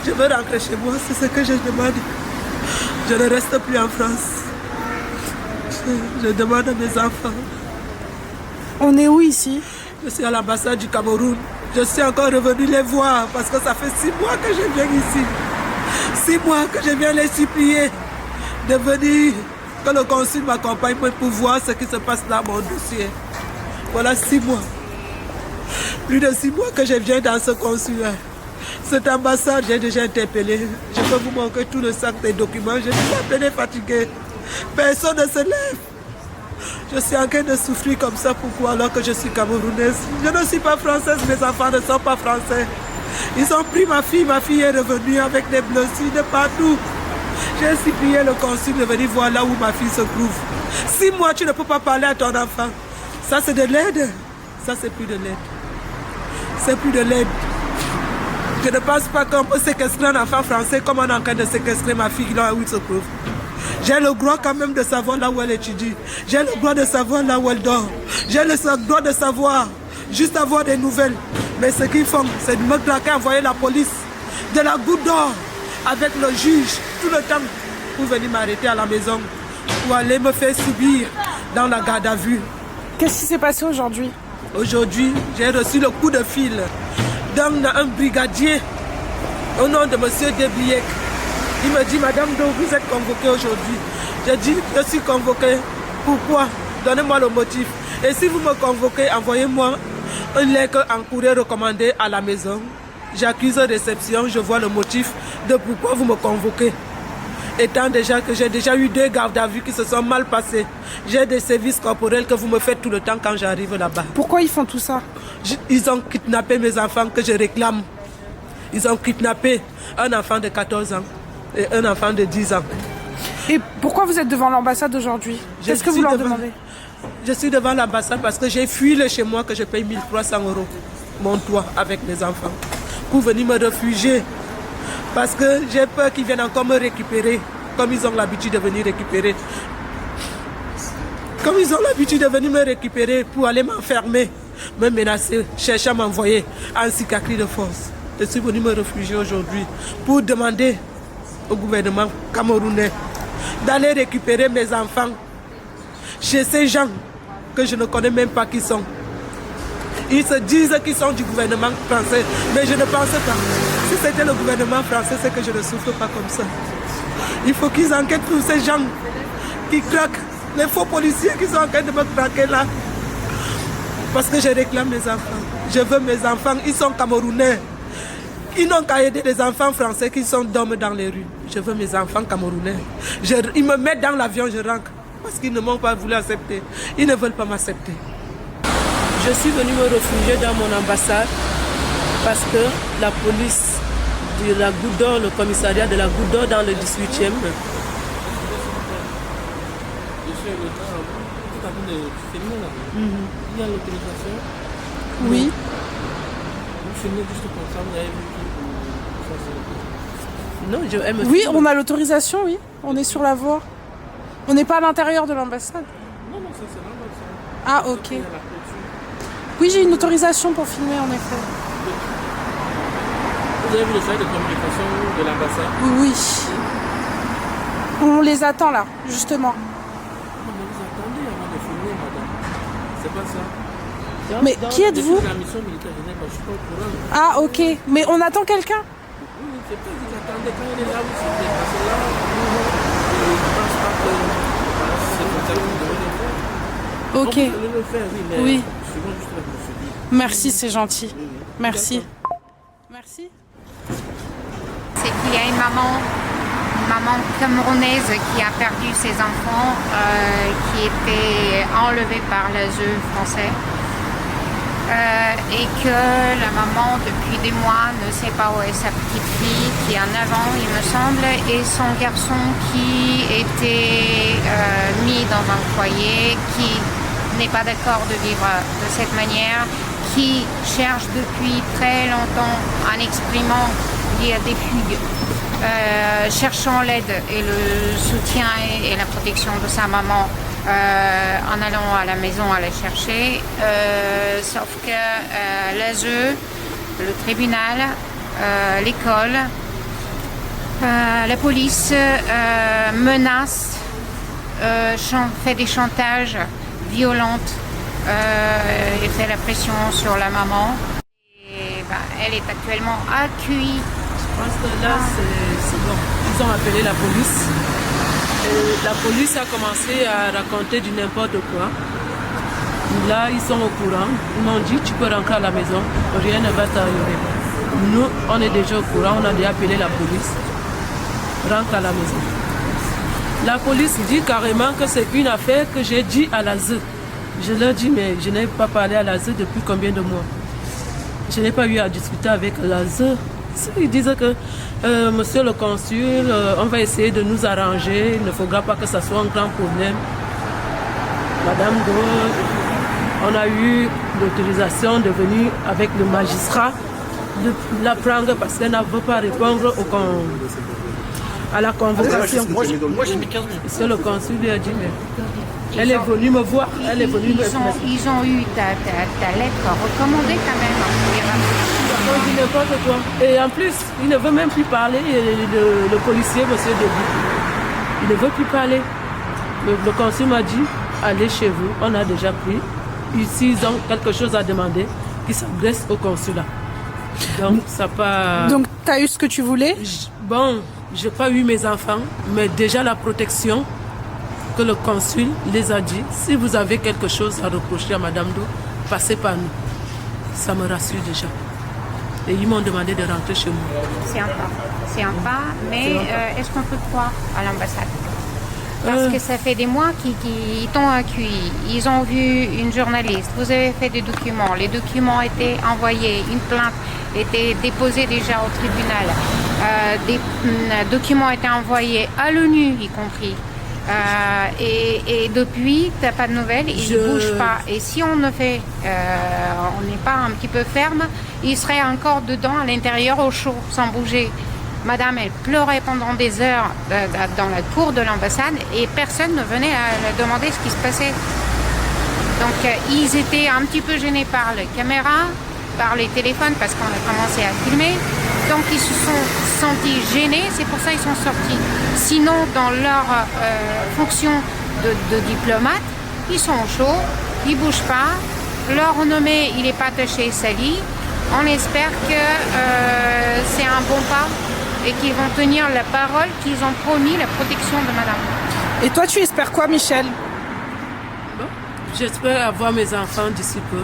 Je veux rentrer chez moi, c'est ce que je demande. Je ne reste plus en France. Je demande à mes enfants. On est où ici? Je suis à l'ambassade du Cameroun. Je suis encore revenue les voir parce que ça fait 6 mois que je viens ici. 6 mois que je viens les supplier de venir, que le consul m'accompagne pour voir ce qui se passe dans mon dossier. Voilà 6 mois. Plus de 6 mois que je viens dans ce consulat. Cette ambassade, j'ai déjà interpellé. Je peux vous montrer tout le sac des documents. Je suis appelée fatiguée. Personne ne se lève. Je suis en train de souffrir comme ça. Pourquoi alors que je suis camerounaise? Je ne suis pas française, mes enfants ne sont pas français. Ils ont pris ma fille est revenue avec des blessures de partout. J'ai supplié le consul de venir voir là où ma fille se trouve. 6 mois, tu ne peux pas parler à ton enfant. Ça, c'est de l'aide. Ça, c'est plus de l'aide. C'est plus de l'aide. Je ne pense pas qu'on peut séquestrer un enfant français comme on est en train de séquestrer ma fille là où il se trouve. J'ai le droit quand même de savoir là où elle étudie. J'ai le droit de savoir là où elle dort. J'ai le droit de savoir, juste avoir des nouvelles. Mais ce qu'ils font, c'est de me traquer, envoyer la police de la Goutte d'Or avec le juge tout le temps pour venir m'arrêter à la maison, pour aller me faire subir dans la garde à vue. Qu'est-ce qui s'est passé aujourd'hui? Aujourd'hui, j'ai reçu le coup de fil d'un brigadier au nom de M. Debliek. Il me dit, Madame Do, vous êtes convoquée aujourd'hui. J'ai dit, je suis convoquée. Pourquoi? Donnez-moi le motif. Et si vous me convoquez, envoyez-moi un lettre en courrier recommandé à la maison. J'accuse réception, je vois le motif de pourquoi vous me convoquez. Étant déjà que j'ai déjà eu 2 gardes à vue qui se sont mal passés. J'ai des services corporels que vous me faites tout le temps quand j'arrive là-bas. Pourquoi ils font tout ça? Ils ont kidnappé mes enfants que je réclame. Ils ont kidnappé un enfant de 14 ans et un enfant de 10 ans. Et pourquoi vous êtes devant l'ambassade aujourd'hui? Qu'est-ce que vous leur demandez? Je suis devant l'ambassade parce que j'ai fui le chez moi que je paye 1300 €, mon toit avec mes enfants, pour venir me réfugier. Parce que j'ai peur qu'ils viennent encore me récupérer, comme ils ont l'habitude de venir récupérer. Comme ils ont l'habitude de venir me récupérer pour aller m'enfermer, me menacer, chercher à m'envoyer en psychiatrie de force. Je suis venu me réfugier aujourd'hui pour demander au gouvernement camerounais d'aller récupérer mes enfants chez ces gens que je ne connais même pas qui sont. Ils se disent qu'ils sont du gouvernement français, mais je ne pense pas. Si c'était le gouvernement français, c'est que je ne souffre pas comme ça. Il faut qu'ils enquêtent pour ces gens qui craquent, les faux policiers qui sont en train de me craquer là. Parce que je réclame mes enfants. Je veux mes enfants, ils sont camerounais. Ils n'ont qu'à aider les enfants français qui dorment dans les rues. Je veux mes enfants camerounais. Ils me mettent dans l'avion, je rentre. Parce qu'ils ne m'ont pas voulu accepter. Ils ne veulent pas m'accepter. Je suis venue me réfugier dans mon ambassade parce que la police de la Goutte d'Or, le commissariat de la Goutte d'Or dans le 18e. Il y a l'autorisation. Oui. Vous filmez juste comme ça, vous avez vu. Non, elle me Oui, filme. on a l'autorisation, oui. On est sur la voie. On n'est pas à l'intérieur de l'ambassade. Non, ça c'est l'ambassade. Ah, ok. Oui, j'ai une autorisation pour filmer, en effet. Vous avez vu le service de communication de l'ambassade? Oui. On les attend là, justement. Non, mais vous attendez avant de filmer, madame. C'est pas ça. Mais qui êtes-vous? La mission militaire, je suis pas au courant. Ah, ok. Mais on attend quelqu'un? Oui, c'est pas que vous attendez quand il est là, vous filmez. Parce que là, je ne pense pas que c'est comme ça que vous devez le faire. Ok. Vous devez le faire, oui, mais Oui. suivant juste la procédure. Merci, c'est gentil. Merci. Merci. C'est qu'il y a une maman camerounaise qui a perdu ses enfants, qui étaient enlevés par l'ASE français. Et que la maman, depuis des mois, ne sait pas où est sa petite fille, qui a 9 ans, il me semble, et son garçon qui était mis dans un foyer, qui n'est pas d'accord de vivre de cette manière, qui cherche depuis très longtemps, en exprimant il y a des fugues, cherchant l'aide et le soutien et la protection de sa maman, en allant à la maison à la chercher, sauf que l'ASE, le tribunal, l'école La police menace, fait des chantages violents, et fait la pression sur la maman. Et, elle est actuellement accueillie. Je pense que là, c'est bon. Ils ont appelé la police. Et la police a commencé à raconter du n'importe quoi. Là, ils sont au courant. Ils m'ont dit, tu peux rentrer à la maison. Rien ne va t'arriver. Nous, on est déjà au courant. On a déjà appelé la police. Rentre à la maison. La police dit carrément que c'est une affaire que j'ai dit à la ZE. Je leur dis, mais je n'ai pas parlé à la ZE depuis combien de mois? Je n'ai pas eu à discuter avec la ZE. Ils disent que, monsieur le consul, on va essayer de nous arranger. Il ne faudra pas que ça soit un grand problème. Madame Do, on a eu l'autorisation de venir avec le magistrat, de la prendre parce qu'elle ne veut pas répondre à la convocation. Moi j'ai mis 15 minutes. Monsieur le consul lui a dit, mais elle est venue me voir, elle est venue me voir. Ils ont eu ta lettre recommandée quand même. Il dit n'importe quoi. Et en plus, il ne veut même plus parler, le policier, monsieur Debout. Il ne veut plus parler. Le consul m'a dit, allez chez vous, on a déjà pris. Ici, ils ont quelque chose à demander, qui s'adresse au consulat. Donc, ça pas... Donc, tu as eu ce que tu voulais? Bon, je n'ai pas eu mes enfants, mais déjà la protection que le consul les a dit, si vous avez quelque chose à reprocher à Madame Do, passez par nous. Ça me rassure déjà. Et ils m'ont demandé de rentrer chez moi. C'est un pas. C'est un pas, mais est-ce qu'on peut croire à l'ambassade? Parce que ça fait des mois qu'ils t'ont accueilli. Ils ont vu une journaliste. Vous avez fait des documents. Les documents étaient envoyés. Une plainte était déposée déjà au tribunal. Des documents étaient envoyés à l'ONU, y compris. Et depuis, tu n'as pas de nouvelles. Ils ne bougent pas. Et si on ne fait, on n'est pas un petit peu ferme, ils seraient encore dedans, à l'intérieur, au chaud, sans bouger. Madame, elle pleurait pendant des heures dans la cour de l'ambassade et personne ne venait à demander ce qui se passait. Donc, ils étaient un petit peu gênés par les caméras, par les téléphones, parce qu'on a commencé à filmer. Donc, ils se sont sentis gênés, c'est pour ça qu'ils sont sortis. Sinon, dans leur fonction de diplomate, ils sont au chaud, ils ne bougent pas. Leur renommée, il n'est pas taché, sali. On espère que c'est un bon pas et qu'ils vont tenir la parole qu'ils ont promis, la protection de madame. Et toi, tu espères quoi, Michel? Bon, j'espère avoir mes enfants d'ici peu.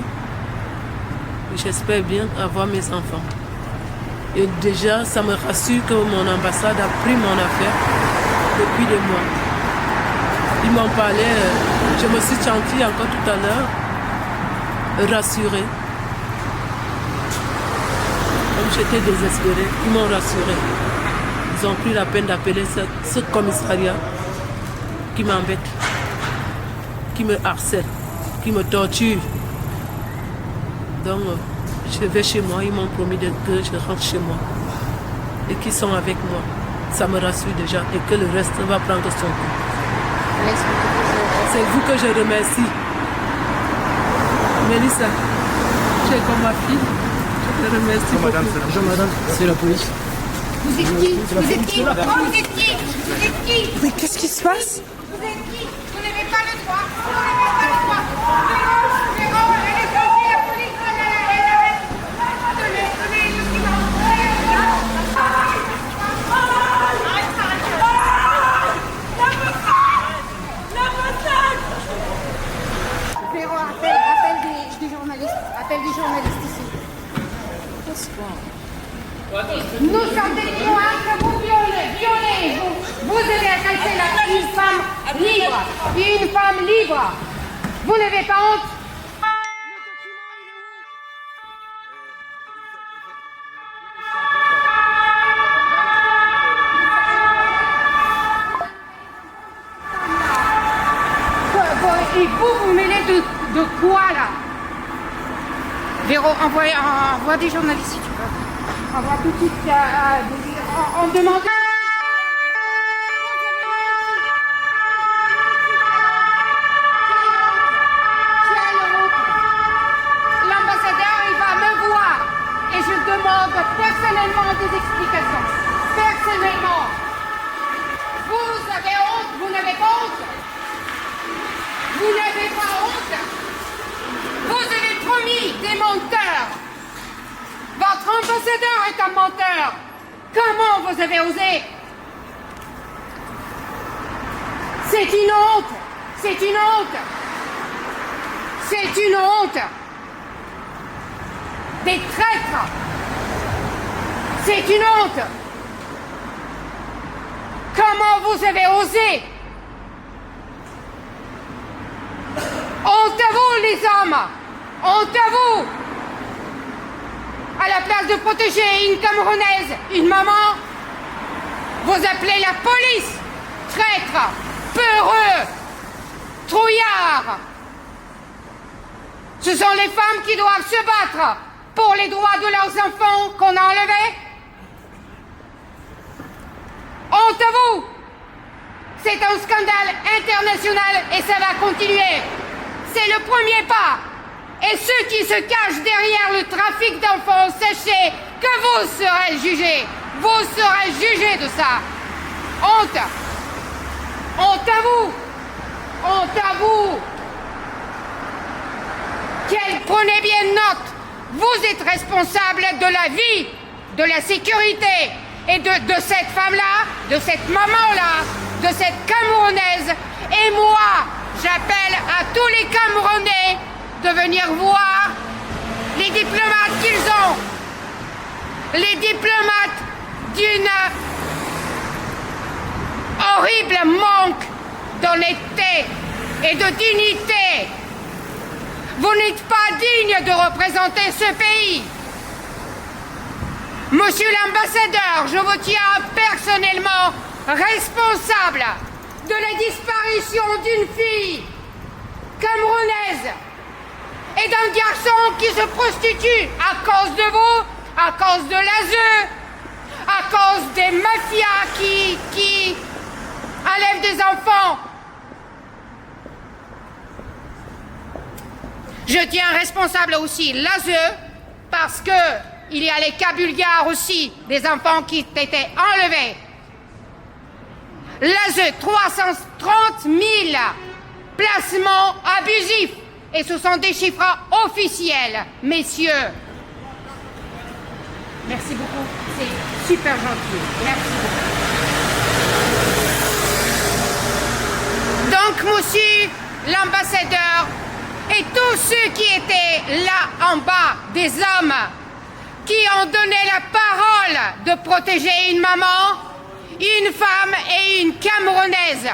J'espère bien avoir mes enfants. Et déjà, ça me rassure que mon ambassade a pris mon affaire depuis des mois. Ils m'ont parlé, je me suis sentie encore tout à l'heure rassurée. Comme j'étais désespérée, ils m'ont rassurée. Ils ont pris la peine d'appeler ce commissariat qui m'embête, qui me harcèle, qui me torture. Donc, je vais chez moi, ils m'ont promis que je rentre chez moi et qu'ils sont avec moi. Ça me rassure déjà et que le reste va prendre son temps. C'est vous que je remercie. Mélissa, tu es comme ma fille. Je te remercie beaucoup. Bonjour madame, c'est la police. Vous êtes qui? Vous êtes qui? Vous êtes qui? Vous êtes qui? Mais qu'est-ce qui se passe? Vous êtes qui? Vous n'avez pas le droit. Vous n'avez pas le droit. Véro, elle est sortie, la police, elle arrête. Donnez le silence. Véro, appelle des journalistes. Appelle des journalistes ici. Nous sommes des témoins que vous violez. Vous avez agressé une femme libre. Une femme libre. Vous n'avez pas honte? Et vous mêlez de quoi là? Véro, envoie des journalistes si tu veux. Envoie tout de suite. On demande. L'ambassadeur, il va me voir. Et je demande personnellement des explications. Personnellement. Votre ambassadeur est un menteur. Comment vous avez osé? C'est une honte. C'est une honte. C'est une honte. Des traîtres. C'est une honte. Comment vous avez osé? Honte à vous, les hommes. Honte à vous. À la place de protéger une Camerounaise, une maman, vous appelez la police. Traître, peureux, trouillard. Ce sont les femmes qui doivent se battre pour les droits de leurs enfants qu'on a enlevés. Honte à vous. C'est un scandale international et ça va continuer. C'est le premier pas. Et ceux qui se cachent derrière le trafic d'enfants, sachez que vous serez jugés. Vous serez jugés de ça. Honte. Honte à vous. Honte à vous. Prenez bien note. Vous êtes responsable de la vie, de la sécurité et de cette femme-là, de cette maman-là, de cette Camerounaise. Et moi, j'appelle à tous les Camerounais de venir voir les diplomates qu'ils ont. Les diplomates d'une horrible manque d'honnêteté et de dignité. Vous n'êtes pas digne de représenter ce pays. Monsieur l'ambassadeur, je vous tiens personnellement responsable de la disparition d'une fille camerounaise et d'un garçon qui se prostitue à cause de vous, à cause de l'ASE, à cause des mafias qui enlèvent des enfants. Je tiens responsable aussi l'ASE parce que il y a les cas bulgares aussi, des enfants qui étaient enlevés. L'ASE, 330 000 placements abusifs. Et ce sont des chiffres officiels, messieurs. Merci beaucoup. C'est super gentil. Merci beaucoup. Donc, monsieur l'ambassadeur et tous ceux qui étaient là en bas, des hommes qui ont donné la parole de protéger une maman, une femme et une Camerounaise.